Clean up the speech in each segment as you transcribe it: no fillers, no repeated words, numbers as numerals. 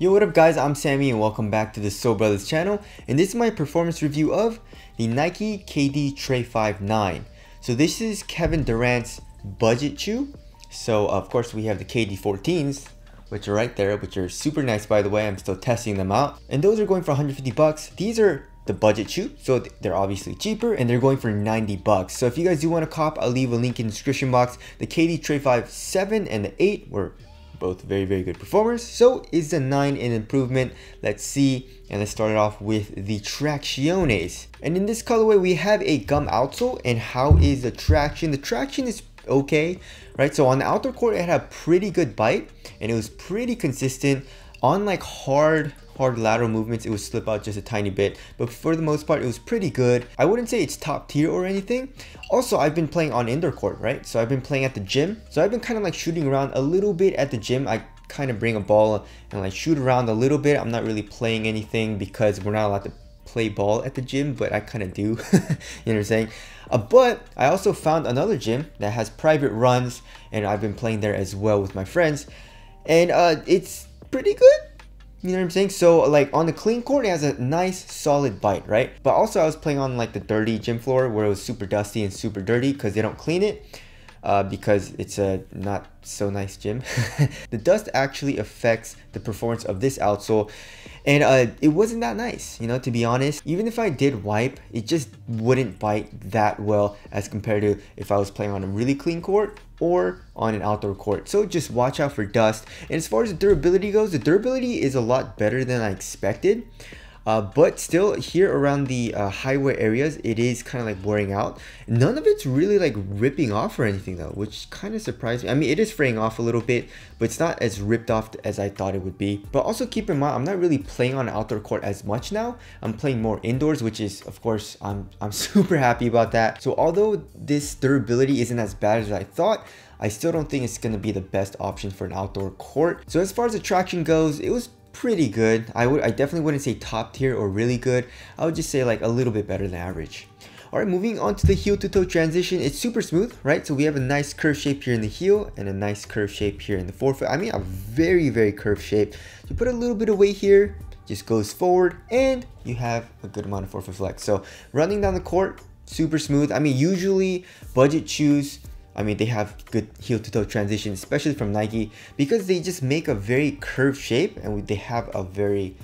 Yo, what up guys, I'm Sammy and welcome back to the Soul Brothers channel, and this is my performance review of the Nike KD TREY 5.9. So this is Kevin Durant's budget shoe. So of course we have the KD 14s, which are right there, which are super nice by the way. I'm still testing them out, and those are going for 150 bucks. These are the budget shoe, so they're obviously cheaper, and they're going for 90 bucks. So if you guys do want to cop, I'll leave a link in the description box. The KD TREY 5.7 and the 8 were both very good performers. So is the 9 an improvement? Let's see, and let's start it off with the Tracciones. And in this colorway we have a gum outsole. And how is the traction? The traction is okay, right? So on the outdoor court it had a pretty good bite and it was pretty consistent. On like hard lateral movements it would slip out just a tiny bit, but for the most part it was pretty good. I wouldn't say it's top tier or anything. Also, I've been playing on indoor court, right? So I've been playing at the gym, so I've been kind of like shooting around a little bit at the gym. I kind of bring a ball and like shoot around a little bit. I'm not really playing anything because we're not allowed to play ball at the gym, but I kind of do. You know what I'm saying? But I also found another gym that has private runs, and I've been playing there as well with my friends, and it's pretty good. You know what I'm saying? So like on the clean court it has a nice solid bite, right? But also I was playing on like the dirty gym floor where it was super dusty and super dirty because they don't clean it, because it's a not so nice gym. The dust actually affects the performance of this outsole, and it wasn't that nice, you know, to be honest. Even if I did wipe, it just wouldn't bite that well as compared to if I was playing on a really clean court or on an outdoor court. So just watch out for dust. And as far as the durability goes, the durability is a lot better than I expected. But still here around the high wear areas it is kind of like wearing out. None of it's really like ripping off or anything though, which kind of surprised me. I mean, it is fraying off a little bit, but it's not as ripped off as I thought it would be. But also keep in mind, I'm not really playing on an outdoor court as much now. I'm playing more indoors, which is of course I'm super happy about that. So although this durability isn't as bad as I thought, I still don't think it's going to be the best option for an outdoor court. So as far as the traction goes, it was pretty good. I definitely wouldn't say top tier or really good. I would just say like a little bit better than average. Alright, moving on to the heel to toe transition. It's super smooth, right? So we have a nice curve shape here in the heel and a nice curve shape here in the forefoot. I mean, a very curved shape. You put a little bit of weight here, just goes forward, and you have a good amount of forefoot flex. So running down the court, super smooth. I mean, usually budget shoes, I mean, they have good heel to toe transition, especially from Nike, because they just make a very curved shape and they have a very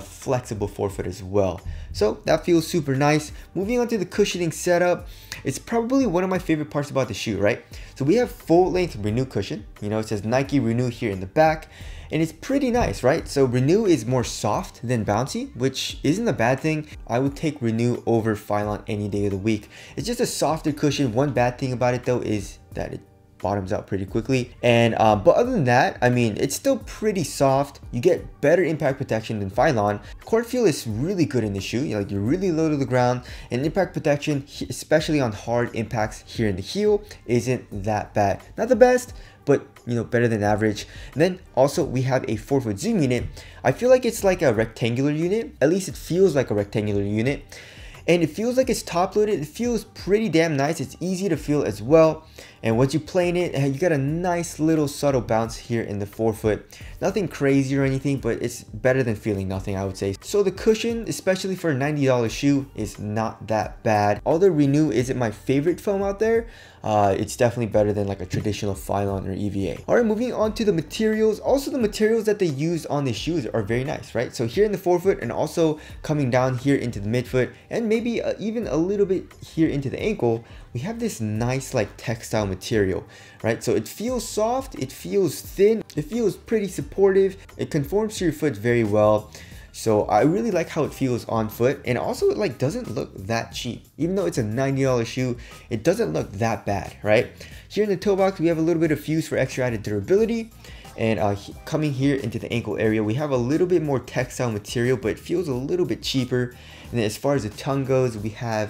flexible forefoot as well. So that feels super nice. Moving on to the cushioning setup, it's probably one of my favorite parts about the shoe, right? So we have full length Renew cushion. You know, it says Nike Renew here in the back, and it's pretty nice, right? So Renew is more soft than bouncy, which isn't a bad thing. I would take Renew over Phylon any day of the week. It's just a softer cushion. One bad thing about it though is that it bottoms out pretty quickly, and but other than that, I mean, it's still pretty soft. You get better impact protection than Phylon. Court feel is really good in the shoe. You know, like you're really low to the ground, and impact protection, especially on hard impacts here in the heel, isn't that bad. Not the best, but you know, better than average. And then also we have a forefoot zoom unit. I feel like it's like a rectangular unit. At least it feels like a rectangular unit, and it feels like it's top loaded. It feels pretty damn nice. It's easy to feel as well. And once you play in it, you got a nice little subtle bounce here in the forefoot. Nothing crazy or anything, but it's better than feeling nothing, I would say. So the cushion, especially for a $90 shoe, is not that bad. Although Renew isn't my favorite foam out there, it's definitely better than like a traditional Phylon or EVA. Alright, moving on to the materials. Also, the materials that they use on the shoes are very nice, right? So here in the forefoot, and also coming down here into the midfoot, and maybe even a little bit here into the ankle, we have this nice like textile material, right? So it feels soft, it feels thin, it feels pretty supportive, it conforms to your foot very well. So I really like how it feels on foot, and also it like doesn't look that cheap. Even though it's a $90 shoe, it doesn't look that bad, right? Here in the toe box we have a little bit of fuse for extra added durability, and coming here into the ankle area we have a little bit more textile material, but it feels a little bit cheaper. And then as far as the tongue goes, we have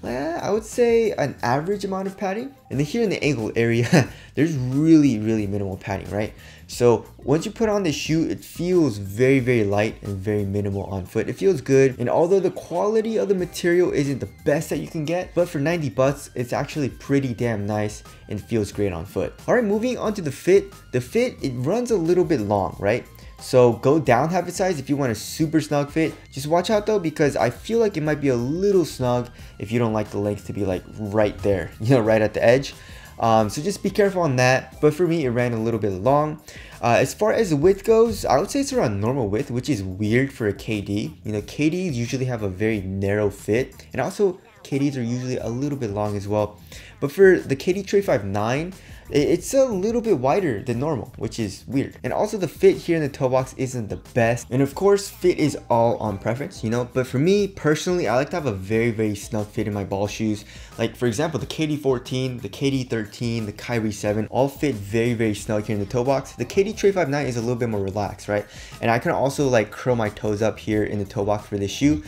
I would say an average amount of padding. And then here in the ankle area, there's really minimal padding, right? So once you put on the shoe, it feels very light and very minimal on foot. It feels good. And although the quality of the material isn't the best that you can get, but for 90 bucks, it's actually pretty damn nice and feels great on foot. All right, moving on to the fit. The fit, it runs a little bit long, right? So go down half a size if you want a super snug fit. Just watch out though, because I feel like it might be a little snug if you don't like the length to be like right there, you know, right at the edge. So just be careful on that. But for me, it ran a little bit long. As far as the width goes, I would say it's around normal width, which is weird for a KD. You know, KDs usually have a very narrow fit, and also KDs are usually a little bit long as well. But for the KD TREY 5.9, it's a little bit wider than normal, which is weird. And also the fit here in the toe box isn't the best. And of course, fit is all on preference, you know. But for me personally, I like to have a very snug fit in my ball shoes. Like for example, the KD 14, the KD 13, the Kyrie 7 all fit very snug here in the toe box. The KD TREY 5.9 is a little bit more relaxed, right? And I can also like curl my toes up here in the toe box for this shoe.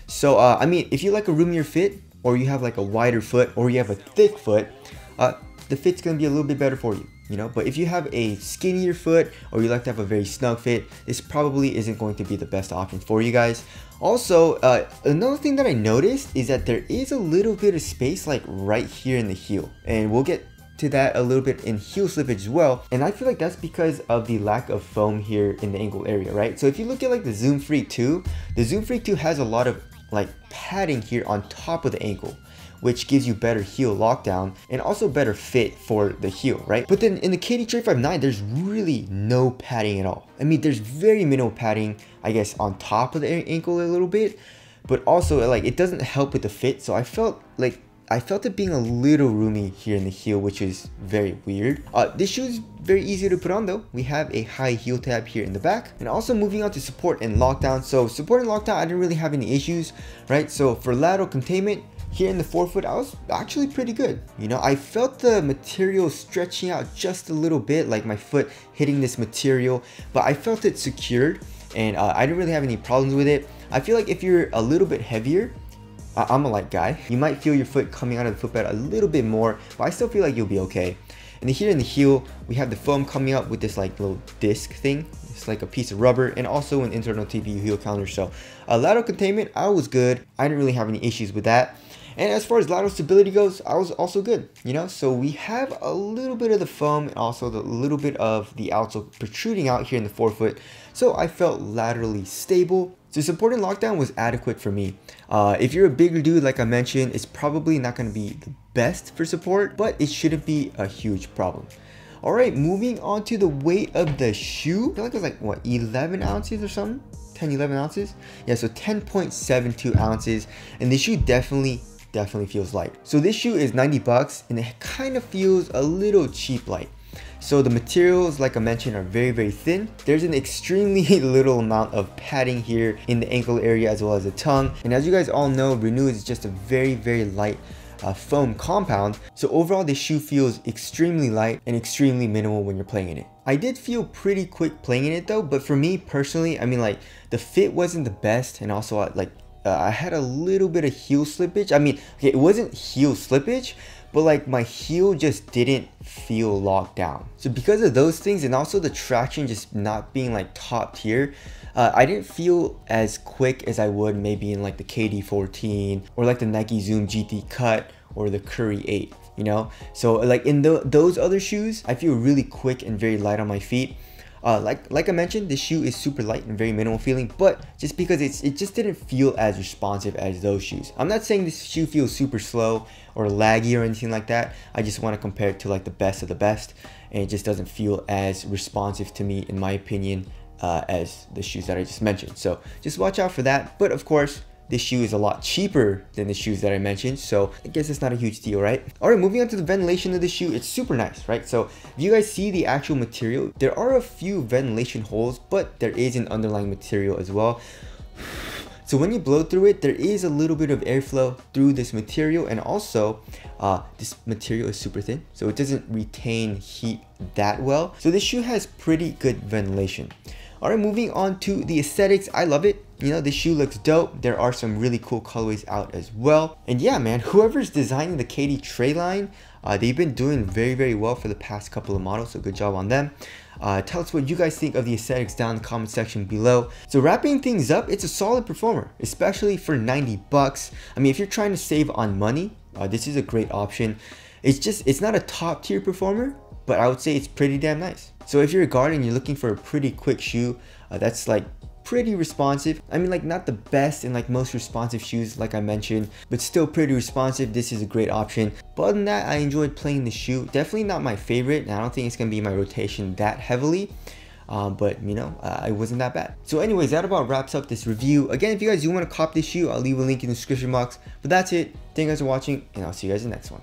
So I mean, if you like a roomier fit, or you have like a wider foot, or you have a thick foot, the fit's gonna be a little bit better for you, you know. But if you have a skinnier foot, or you like to have a very snug fit, this probably isn't going to be the best option for you guys. Also, another thing that I noticed is that there is a little bit of space like right here in the heel, and we'll get to that a little bit in heel slippage as well. And I feel like that's because of the lack of foam here in the ankle area, right? So if you look at like the Zoom Freak 2, the Zoom Freak 2 has a lot of like padding here on top of the ankle, which gives you better heel lockdown and also better fit for the heel, right? But then in the KD TREY 5.9, there's really no padding at all. I mean, there's very minimal padding, I guess, on top of the ankle a little bit, but also like it doesn't help with the fit. So I felt it being a little roomy here in the heel, which is very weird. This shoe is very easy to put on though. We have a high heel tab here in the back. And also moving on to support and lockdown. So support and lockdown, I didn't really have any issues, right? So for lateral containment, here in the forefoot, I was actually pretty good. You know, I felt the material stretching out just a little bit, like my foot hitting this material, but I felt it secured, and I didn't really have any problems with it. I feel like if you're a little bit heavier, I'm a light guy, you might feel your foot coming out of the footpad a little bit more, but I still feel like you'll be okay. And then here in the heel, we have the foam coming up with this like little disc thing. It's like a piece of rubber, and also an internal TPU heel counter. So lateral containment, I was good. I didn't really have any issues with that. And as far as lateral stability goes, I was also good, you know. So we have a little bit of the foam and also the little bit of the outsole protruding out here in the forefoot. So I felt laterally stable. So support and lockdown was adequate for me. If you're a bigger dude, like I mentioned, it's probably not going to be the best for support, but it shouldn't be a huge problem. All right, moving on to the weight of the shoe. I feel like it was like, what, 11 ounces or something? 10, 11 ounces? Yeah, so 10.72 ounces. And this shoe definitely feels light. So this shoe is 90 bucks, and it kind of feels a little cheap light. So the materials, like I mentioned, are very thin. There's an extremely little amount of padding here in the ankle area as well as the tongue. And as you guys all know, Renew is just a very light foam compound. So overall, this shoe feels extremely light and extremely minimal when you're playing in it. I did feel pretty quick playing in it though, but for me personally, I mean, like the fit wasn't the best, and also I had a little bit of heel slippage. I mean, okay, it wasn't heel slippage, but like my heel just didn't feel locked down. So because of those things, and also the traction just not being like top tier, I didn't feel as quick as I would maybe in like the KD 14 or like the Nike Zoom GT Cut or the Curry 8, you know? So like in those other shoes, I feel really quick and very light on my feet. Like I mentioned, this shoe is super light and very minimal feeling, but just because it just didn't feel as responsive as those shoes. I'm not saying this shoe feels super slow or laggy or anything like that. I just want to compare it to like the best of the best, and it just doesn't feel as responsive to me, in my opinion, as the shoes that I just mentioned. So just watch out for that. But of course, this shoe is a lot cheaper than the shoes that I mentioned, so I guess it's not a huge deal, right? All right, moving on to the ventilation of the shoe. It's super nice, right? So if you guys see the actual material, there are a few ventilation holes, but there is an underlying material as well. So when you blow through it, there is a little bit of airflow through this material, and also this material is super thin, so it doesn't retain heat that well. So this shoe has pretty good ventilation. All right, moving on to the aesthetics. I love it. You know, this shoe looks dope. There are some really cool colorways out as well. And yeah, man, whoever's designing the KD TREY line, they've been doing very well for the past couple of models, so good job on them. Tell us what you guys think of the aesthetics down in the comment section below. So wrapping things up, it's a solid performer, especially for 90 bucks. I mean, if you're trying to save on money, this is a great option. It's not a top tier performer, but I would say it's pretty damn nice. So if you're a guard and you're looking for a pretty quick shoe, That's like pretty responsive. I mean, like not the best and like most responsive shoes like I mentioned, but still pretty responsive. This is a great option. But other than that, I enjoyed playing the shoe. Definitely not my favorite, and I don't think it's gonna be in my rotation that heavily. But you know, it wasn't that bad. So anyways, that about wraps up this review. Again, if you guys do want to cop this shoe, I'll leave a link in the description box. But that's it. Thank you guys for watching, and I'll see you guys in the next one.